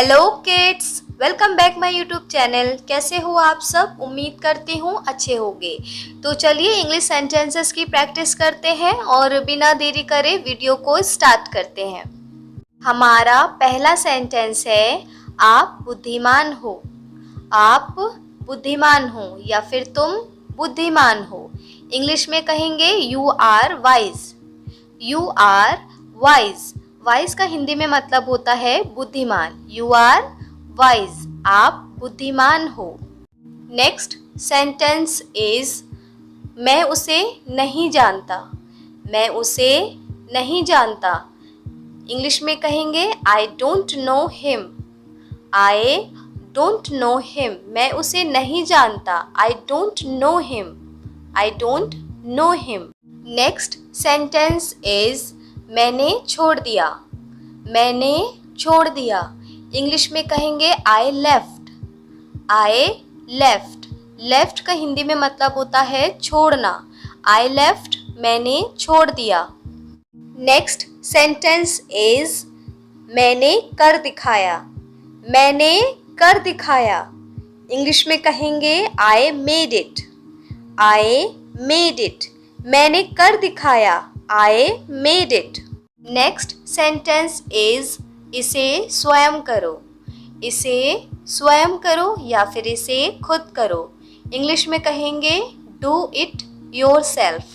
Hello kids, welcome back my YouTube channel. कैसे हो आप सब? उम्मीद करती हूँ अच्छे होंगे। तो चलिए इंग्लिश सेंटेंसेस की प्रैक्टिस करते हैं और बिना देरी करे वीडियो को स्टार्ट करते हैं। हमारा पहला सेंटेंस है आप बुद्धिमान हो। आप बुद्धिमान हो या फिर तुम बुद्धिमान हो। इंग्लिश में कहेंगे you are wise. You are wise. Wise का हिंदी में मतलब होता है बुद्धिमान। यू आर वाइज, आप बुद्धिमान हो। नेक्स्ट सेंटेंस इज मैं उसे नहीं जानता। मैं उसे नहीं जानता। इंग्लिश में कहेंगे I don't know him. I don't know him. मैं उसे नहीं जानता। I don't know him. I don't know him. Next sentence is मैंने छोड़ दिया। मैंने छोड़ दिया। इंग्लिश में कहेंगे I left. I left. Left का हिंदी में मतलब होता है छोड़ना। आई लेफ्ट, मैंने छोड़ दिया। नेक्स्ट सेंटेंस इज मैंने कर दिखाया। मैंने कर दिखाया। इंग्लिश में कहेंगे I made it. I made it. मैंने कर दिखाया। I made it. Next sentence is इसे स्वयं करो। इसे स्वयं करो या फिर इसे खुद करो। इंग्लिश में कहेंगे do it your self.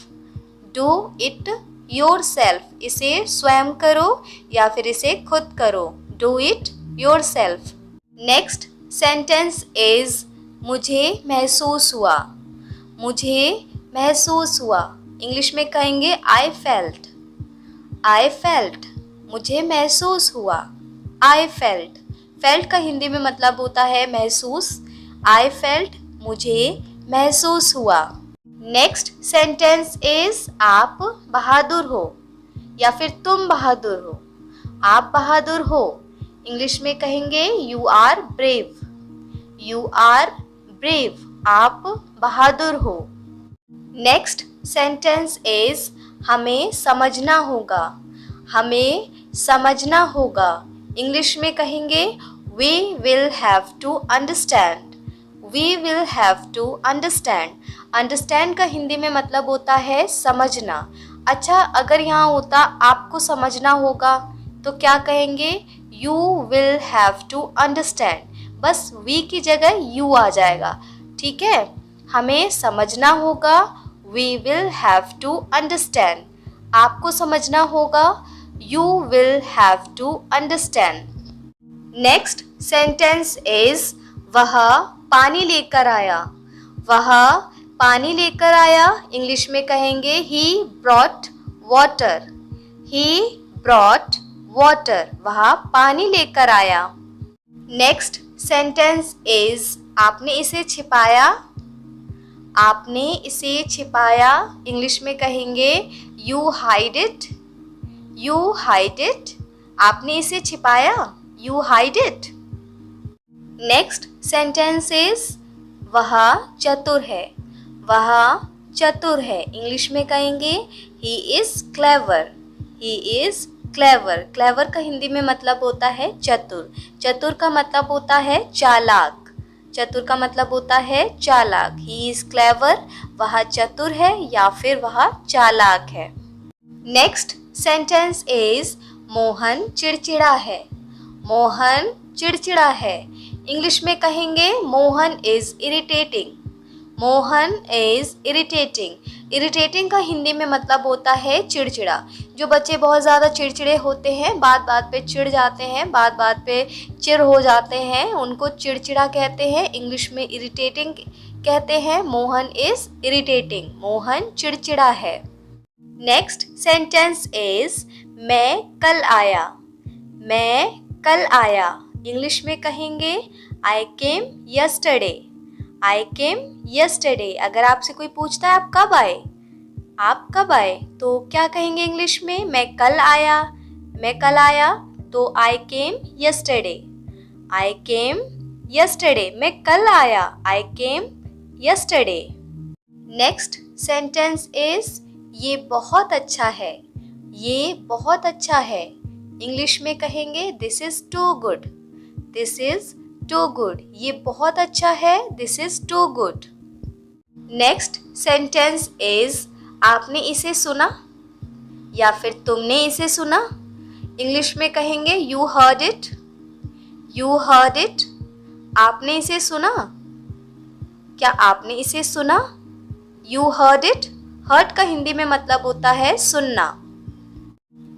Do it your self. इसे स्वयं करो या फिर इसे खुद करो। Do it your self. Next sentence is मुझे महसूस हुआ। मुझे महसूस हुआ। इंग्लिश में कहेंगे आई फेल्ट। I felt. मुझे महसूस हुआ। I felt. फेल्ट का हिंदी में मतलब होता है महसूस। आई फेल्ट, मुझे महसूस हुआ। नेक्स्ट सेंटेंस इज आप बहादुर हो या फिर तुम बहादुर हो। आप बहादुर हो। इंग्लिश में कहेंगे you are brave. You are brave. आप बहादुर हो। नेक्स्ट सेंटेंस इज हमें समझना होगा। हमें समझना होगा। इंग्लिश में कहेंगे we will have to understand. We will have to understand. Understand का हिंदी में मतलब होता है समझना। अच्छा, अगर यहाँ होता आपको समझना होगा तो क्या कहेंगे? You will have to understand. बस वी की जगह यू आ जाएगा। ठीक है, हमें समझना होगा। We will have to understand. आपको समझना होगा। You will have to understand. Next sentence is वह पानी लेकर आया। वह पानी लेकर आया। इंग्लिश में कहेंगे he brought water. He brought water. वह पानी लेकर आया। Next sentence is आपने इसे छिपाया। आपने इसे छिपाया। इंग्लिश में कहेंगे you hide it. You hide it. आपने इसे छिपाया। You hide it. Next sentence is वह चतुर है। वह चतुर है। इंग्लिश में कहेंगे he is clever. He is clever. Clever का हिंदी में मतलब होता है चतुर। चतुर का मतलब होता है चालाक। चतुर का मतलब होता है चालाक। ही इज क्लेवर। वह चतुर है या फिर वह चालाक है। नेक्स्ट सेंटेंस इज मोहन चिड़चिड़ा है। मोहन चिड़चिड़ा है। इंग्लिश में कहेंगे Mohan is irritating. Mohan is irritating. Irritating का हिंदी में मतलब होता है चिड़चिड़ा। जो बच्चे बहुत ज़्यादा चिड़चिड़े होते हैं, बात बात पे चिढ़ जाते हैं, बात बात पे चिढ़ हो जाते हैं, उनको चिड़चिड़ा कहते हैं। इंग्लिश में इरिटेटिंग कहते हैं। Mohan is irritating. मोहन चिड़चिड़ा है। नेक्स्ट सेंटेंस इज मैं कल आया। मैं कल आया। इंग्लिश में कहेंगे आई केम यस्टरडे। आई केम यस्टरडे। अगर आपसे कोई पूछता है आप कब आए, आप कब आए, तो क्या कहेंगे इंग्लिश में? मैं कल आया। मैं कल आया तो आई केम यस्टरडे। आई केम यस्टरडे। मैं कल आया। I came yesterday. Next sentence is ये बहुत अच्छा है। ये बहुत अच्छा है। इंग्लिश में कहेंगे this is too good. This is too good, ये बहुत अच्छा है, this is too good. Next sentence is आपने इसे सुना या फिर तुमने इसे सुना। इंग्लिश में कहेंगे you heard it, you heard it. आपने इसे सुना, क्या आपने इसे सुना? You heard it. हर्ड का हिंदी में मतलब होता है सुनना।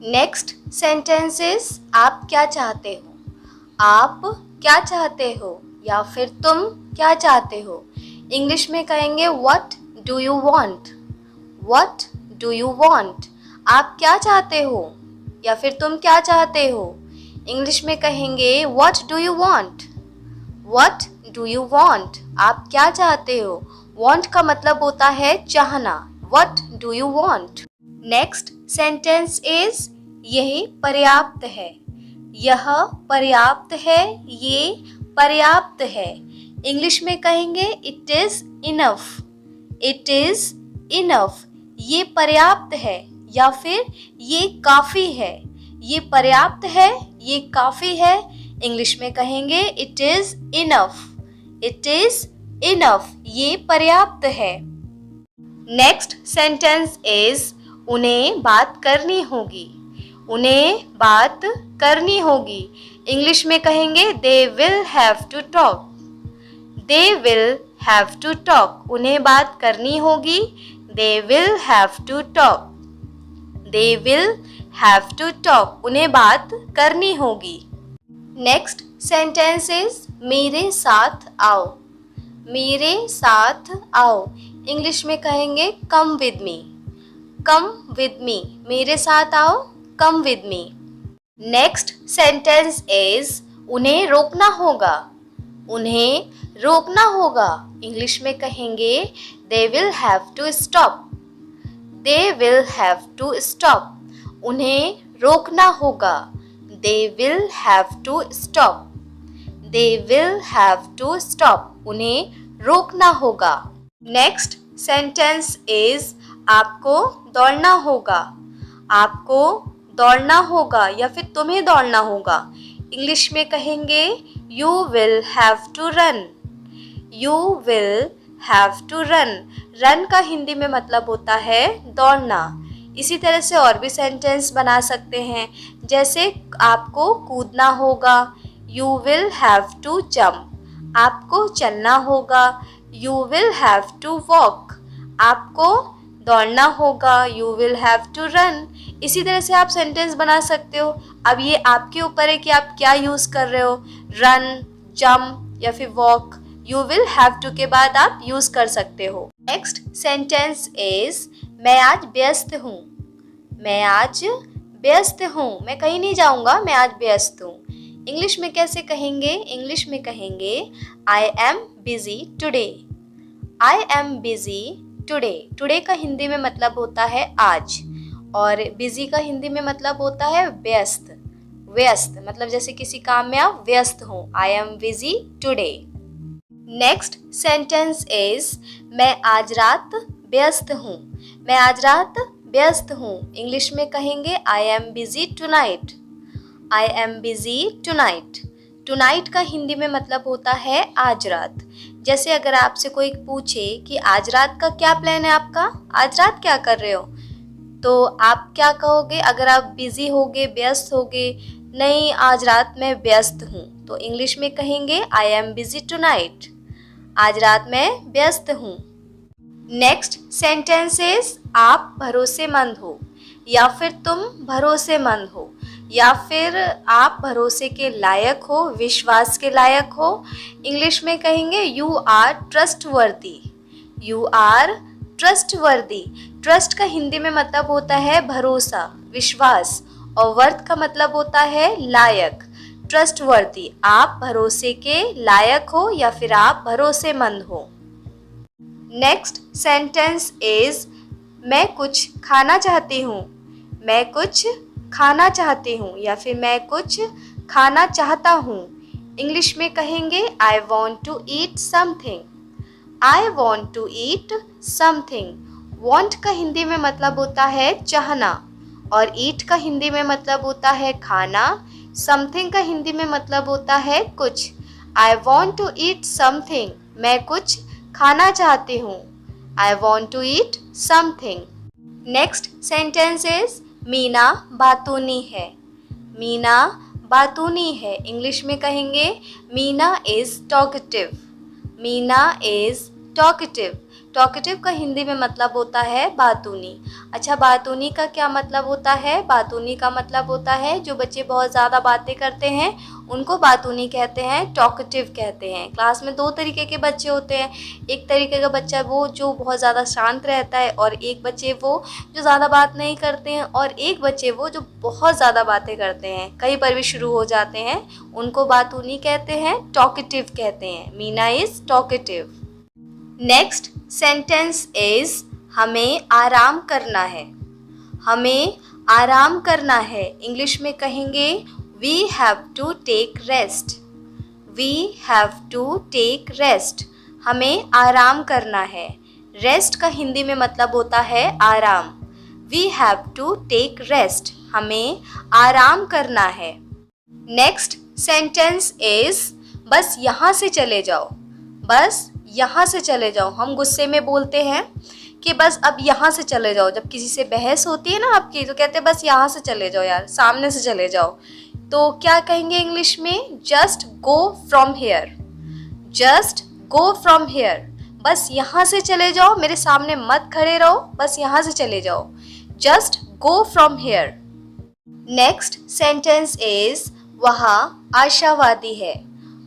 नेक्स्ट सेंटेंस इज आप क्या चाहते हो, आप क्या चाहते हो या फिर तुम क्या चाहते हो। इंग्लिश में कहेंगे what do you want, what do you want. आप क्या चाहते हो या फिर तुम क्या चाहते हो। इंग्लिश में कहेंगे what do you want, what do you want. आप क्या चाहते हो। वांट का मतलब होता है चाहना, what do you want. Next sentence is यही पर्याप्त है, यह पर्याप्त है, ये पर्याप्त है। इंग्लिश में कहेंगे it is enough, it is enough. ये पर्याप्त है या फिर ये काफ़ी है। ये पर्याप्त है, ये काफ़ी है। इंग्लिश में कहेंगे it is enough, it is enough. ये पर्याप्त है। नेक्स्ट सेंटेंस इज उन्हें बात करनी होगी, उन्हें बात करनी होगी। इंग्लिश में कहेंगे they will have to talk, they will have to talk. उन्हें बात करनी होगी, they will have to talk, they will have to talk. उन्हें बात करनी होगी। नेक्स्ट सेंटेंस इज मेरे साथ आओ, मेरे साथ आओ। इंग्लिश में कहेंगे कम विद मी, कम विद मी। मेरे साथ आओ, come with me. Next sentence is उन्हें रोकना होगा, उन्हें रोकना होगा। इंग्लिश में कहेंगे they will have to stop, they will have to stop. उन्हें रोकना होगा, they will have to stop, they will have to stop. उन्हें रोकना होगा। नेक्स्ट सेंटेंस इज आपको दौड़ना होगा, आपको दौड़ना होगा या फिर तुम्हें दौड़ना होगा। इंग्लिश में कहेंगे you will have to run, you will have to run. Run का हिंदी में मतलब होता है दौड़ना। इसी तरह से और भी सेंटेंस बना सकते हैं, जैसे आपको कूदना होगा, you will have to jump. आपको चलना होगा, you will have to walk. आपको दौड़ना होगा, you will have to run. इसी तरह से आप सेंटेंस बना सकते हो। अब ये आपके ऊपर है कि आप क्या यूज़ कर रहे हो, रन, जंप या फिर walk. You will have to के बाद आप यूज़ कर सकते हो। नेक्स्ट सेंटेंस इज मैं आज व्यस्त हूँ, मैं आज व्यस्त हूँ। मैं कहीं नहीं जाऊँगा, मैं आज व्यस्त हूँ। इंग्लिश में कैसे कहेंगे? इंग्लिश में कहेंगे I am busy today, I am busy today. Today का हिंदी में मतलब होता है आज, और बिजी का हिंदी में मतलब होता है व्यस्त। व्यस्त मतलब जैसे किसी काम में आप व्यस्त हो। I am busy today. Next sentence is मैं आज रात व्यस्त हूँ, मैं आज रात व्यस्त हूँ। इंग्लिश में कहेंगे I am busy tonight, I am busy tonight. Tonight का हिंदी में मतलब होता है आज रात। जैसे अगर आपसे कोई पूछे कि आज रात का क्या प्लान है आपका, आज रात क्या कर रहे हो, तो आप क्या कहोगे? अगर आप बिजी होगे, व्यस्त होगे, नहीं आज रात मैं व्यस्त हूँ, तो इंग्लिश में कहेंगे आई एम बिजी टुनाइट, आज रात मैं व्यस्त हूँ। नेक्स्ट सेंटेंस इज आप भरोसेमंद हो या फिर तुम भरोसेमंद हो, या फिर आप भरोसे के लायक हो, विश्वास के लायक हो। इंग्लिश में कहेंगे you are trustworthy, you are trustworthy. Trust का हिंदी में मतलब होता है भरोसा, विश्वास, और वर्थ का मतलब होता है लायक। ट्रस्टवर्दी, आप भरोसे के लायक हो या फिर आप भरोसेमंद हो। नेक्स्ट सेंटेंस इज मैं कुछ खाना चाहती हूँ, मैं कुछ खाना चाहती हूँ या फिर मैं कुछ खाना चाहता हूँ। इंग्लिश में कहेंगे I want to eat something, I want to eat something. Want का हिंदी में मतलब होता है चाहना, और ईट का हिंदी में मतलब होता है खाना समथिंग का हिंदी में मतलब होता है कुछ। I want to eat something, मैं कुछ खाना चाहती हूँ। I want to eat something. Next sentence is Meena बातूनी है। मीना बातूनी है, इंग्लिश में कहेंगे Meena is talkative. Meena is talkative. Talkative का हिंदी में मतलब होता है बातूनी। अच्छा, बातूनी का क्या मतलब होता है? बातूनी का मतलब होता है जो बच्चे बहुत ज़्यादा बातें करते हैं उनको बातूनी कहते हैं, टॉकेटिव कहते हैं। क्लास में दो तरीके के बच्चे होते हैं। एक तरीके का बच्चा वो जो बहुत ज़्यादा शांत रहता है, और एक बच्चे वो जो ज़्यादा बात नहीं करते हैं, और एक बच्चे वो जो बहुत ज़्यादा बातें करते हैं, कहीं पर भी शुरू हो जाते हैं, उनको बातूनी कहते हैं, टॉकेटिव कहते हैं। Meena is talkative. Next sentence is हमें आराम करना है। हमें आराम करना है, इंग्लिश में कहेंगे we have to take rest. We have to take rest, हमें आराम करना है। रेस्ट का हिंदी में मतलब होता है आराम। We have to take rest, हमें आराम करना है। नेक्स्ट सेंटेंस इज बस यहाँ से चले जाओ। बस यहाँ से चले जाओ, हम गुस्से में बोलते हैं कि बस अब यहाँ से चले जाओ। जब किसी से बहस होती है ना आपकी, तो कहते हैं बस यहाँ से चले जाओ यार, सामने से चले जाओ। तो क्या कहेंगे इंग्लिश में? Just go from here. Just go from here, बस यहाँ से चले जाओ, मेरे सामने मत खड़े रहो, बस यहाँ से चले जाओ। Just go from here. Next sentence is वहाँ आशावादी है।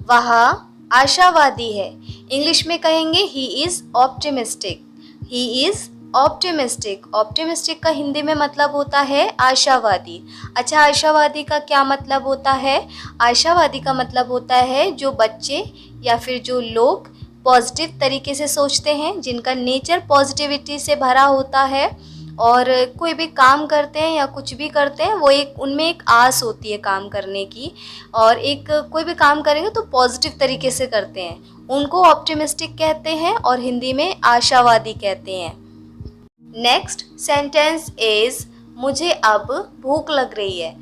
वहाँ आशावादी है, इंग्लिश में कहेंगे he is optimistic. He is optimistic. Optimistic का हिंदी में मतलब होता है आशावादी। अच्छा, आशावादी का क्या मतलब होता है? आशावादी का मतलब होता है जो बच्चे या फिर जो लोग पॉजिटिव तरीके से सोचते हैं, जिनका नेचर पॉजिटिविटी से भरा होता है, और कोई भी काम करते हैं या कुछ भी करते हैं वो एक उनमें एक आस होती है काम करने की, और एक कोई भी काम करेंगे तो पॉजिटिव तरीके से करते हैं, उनको ऑप्टिमिस्टिक कहते हैं और हिंदी में आशावादी कहते हैं। नेक्स्ट सेंटेंस इज मुझे अब भूख लग रही है।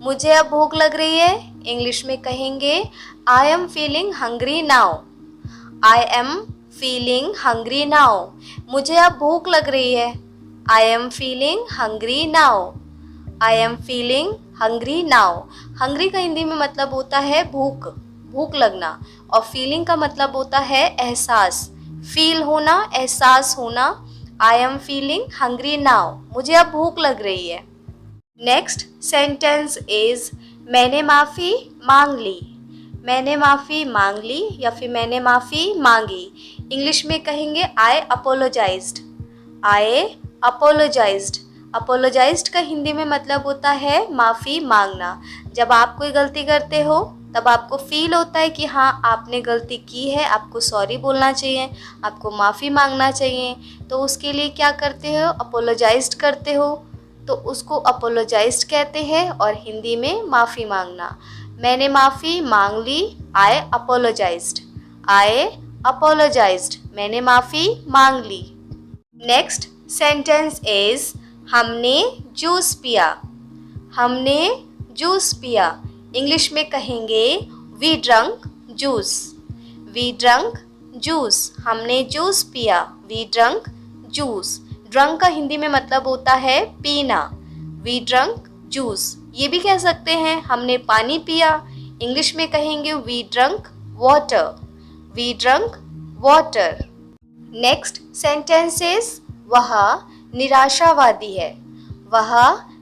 मुझे अब भूख लग रही है, इंग्लिश में कहेंगे I am feeling hungry now. I am feeling hungry now, मुझे अब भूख लग रही है। I am feeling hungry now. I am feeling hungry now. Hungry का हिंदी में मतलब होता है भूख, भूख लगना, और feeling का मतलब होता है एहसास, feel होना, एहसास होना। I am feeling hungry now. मुझे अब भूख लग रही है। Next sentence is मैंने माफ़ी मांग ली। मैंने माफ़ी मांग ली या फिर मैंने माफ़ी मांगी, इंग्लिश में कहेंगे I apologized. I apologised. Apologised का हिंदी में मतलब होता है माफ़ी मांगना। जब आप कोई गलती करते हो तब आपको फील होता है कि हाँ आपने गलती की है, आपको सॉरी बोलना चाहिए, आपको माफ़ी मांगना चाहिए, तो उसके लिए क्या करते हो? अपोलोजाइज्ड करते हो, तो उसको अपोलोजाइज्ड कहते हैं, और हिंदी में माफ़ी मांगना। मैंने माफ़ी मांग ली, आई अपोलोजाइज्ड। आई अपोलोजाइज्ड, मैंने माफ़ी मांग ली। नेक्स्ट सेंटेंस इज हमने जूस पिया। हमने जूस पिया, इंग्लिश में कहेंगे we drank juice. We drank juice, हमने जूस पिया, वी ड्रंक जूस। ड्रंक का हिंदी में मतलब होता है पीना। वी ड्रंक जूस, ये भी कह सकते हैं हमने पानी पिया, इंग्लिश में कहेंगे we drank water. We drank water. Next sentence is वह निराशावादी है। वह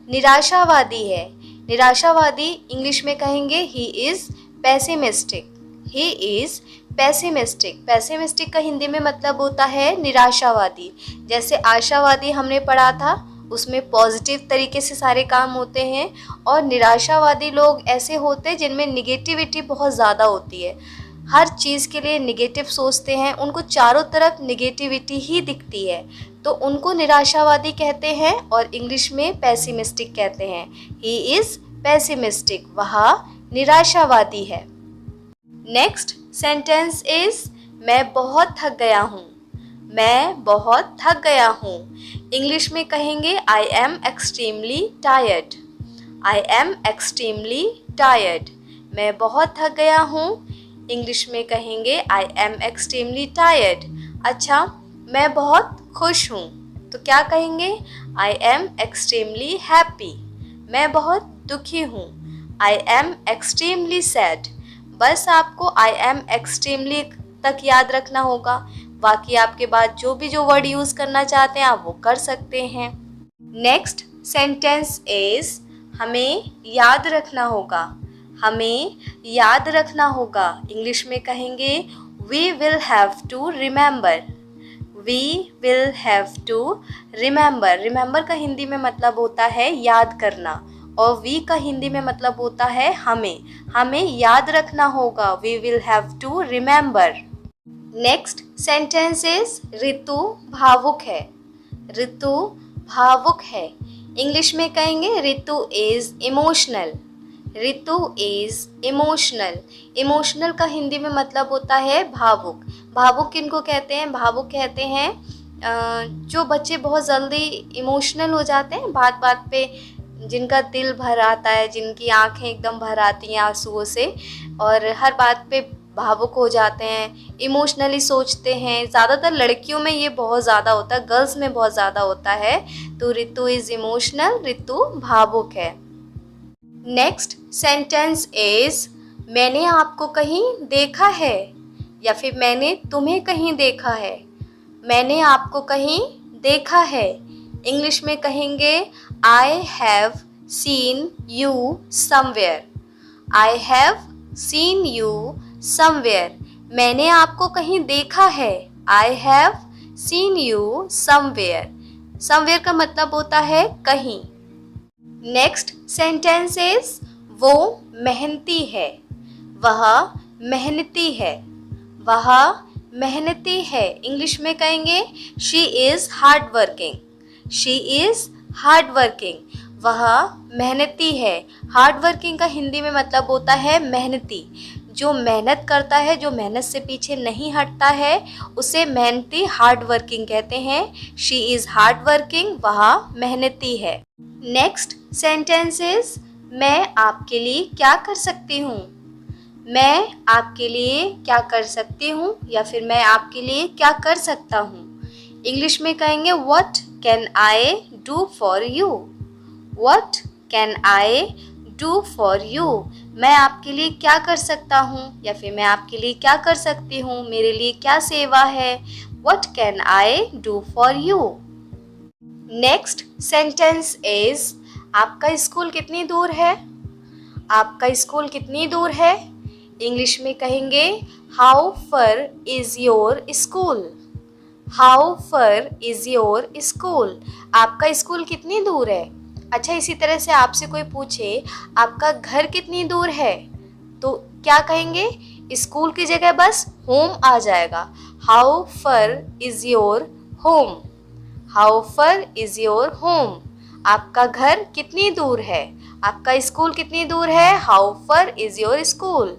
निराशावादी है, निराशावादी इंग्लिश में कहेंगे he is pessimistic. He is pessimistic. Pessimistic का हिंदी में मतलब होता है निराशावादी। जैसे आशावादी हमने पढ़ा था, उसमें पॉजिटिव तरीके से सारे काम होते हैं, और निराशावादी लोग ऐसे होते हैं जिनमें निगेटिविटी बहुत ज़्यादा होती है, हर चीज़ के लिए निगेटिव सोचते हैं, उनको चारों तरफ निगेटिविटी ही दिखती है, तो उनको निराशावादी कहते हैं, और इंग्लिश में पैसिमिस्टिक कहते हैं। ही इज़ पैसिमिस्टिक, वह निराशावादी है। नेक्स्ट सेंटेंस इज मैं बहुत थक गया हूँ। मैं बहुत थक गया हूँ, इंग्लिश में कहेंगे I am extremely tired. I am extremely tired, मैं बहुत थक गया हूँ। इंग्लिश में कहेंगे आई एम एक्सट्रीमली टायर्ड। अच्छा, मैं बहुत खुश हूँ, तो क्या कहेंगे? आई एम एक्सट्रीमली हैप्पी, मैं बहुत दुखी हूँ। I am extremely sad. बस आपको आई एम एक्सट्रीमली तक याद रखना होगा, बाकी आपके बाद जो वर्ड यूज़ करना चाहते हैं आप वो कर सकते हैं। नेक्स्ट सेंटेंस इज हमें याद रखना होगा, हमें याद रखना होगा। इंग्लिश में कहेंगे we will have to remember, we will have to remember. Remember का हिंदी में मतलब होता है याद करना, और वी का हिंदी में मतलब होता है हमें, हमें याद रखना होगा। We will have to remember. Next sentence is Ritu भावुक है, ऋतु भावुक है। इंग्लिश में कहेंगे Ritu is emotional, Ritu is emotional. Emotional का हिंदी में मतलब होता है भावुक। भावुक किनको कहते हैं? भावुक कहते हैं जो बच्चे बहुत जल्दी इमोशनल हो जाते हैं, बात बात पे जिनका दिल भर आता है, जिनकी आंखें एकदम भर आती हैं आंसुओं से, और हर बात पे भावुक हो जाते हैं, इमोशनली सोचते हैं। ज़्यादातर लड़कियों में ये बहुत ज़्यादा होता है, गर्ल्स में बहुत ज़्यादा होता है। तो ऋतु इज़ इमोशनल, ऋतु भावुक है। नेक्स्ट सेंटेंस इज मैंने आपको कहीं देखा है, या फिर मैंने तुम्हें कहीं देखा है। मैंने आपको कहीं देखा है। इंग्लिश में कहेंगे I have seen you somewhere, I have seen you somewhere. मैंने आपको कहीं देखा है, I have seen you somewhere. Somewhere का मतलब होता है कहीं। नेक्स्ट सेंटेंस इज वो मेहनती है, वह मेहनती है, वह मेहनती है। इंग्लिश में कहेंगे she is hard working, she is hard working. वह मेहनती है। हार्ड वर्किंग का हिंदी में मतलब होता है मेहनती। जो मेहनत करता है, जो मेहनत से पीछे नहीं हटता है, उसे मेहनती हार्ड वर्किंग कहते हैं। शी इज़ हार्ड वर्किंग, वह मेहनती है। नेक्स्ट सेंटेंस इज मैं आपके लिए क्या कर सकती हूँ, मैं आपके लिए क्या कर सकती हूँ, या फिर मैं आपके लिए क्या कर सकता हूँ। इंग्लिश में कहेंगे what can I do for you, what can I do for you. मैं आपके लिए क्या कर सकता हूँ, या फिर मैं आपके लिए क्या कर सकती हूँ, मेरे लिए क्या सेवा है। What can I do for you. Next sentence is आपका स्कूल कितनी दूर है, आपका स्कूल कितनी दूर है। इंग्लिश में कहेंगे how far is your school, how far is your school. आपका स्कूल कितनी दूर है। अच्छा, इसी तरह से आपसे कोई पूछे आपका घर कितनी दूर है, तो क्या कहेंगे? स्कूल की जगह बस होम आ जाएगा। How far is your home, how far is your home. आपका घर कितनी दूर है, आपका स्कूल कितनी दूर है। How far is your school.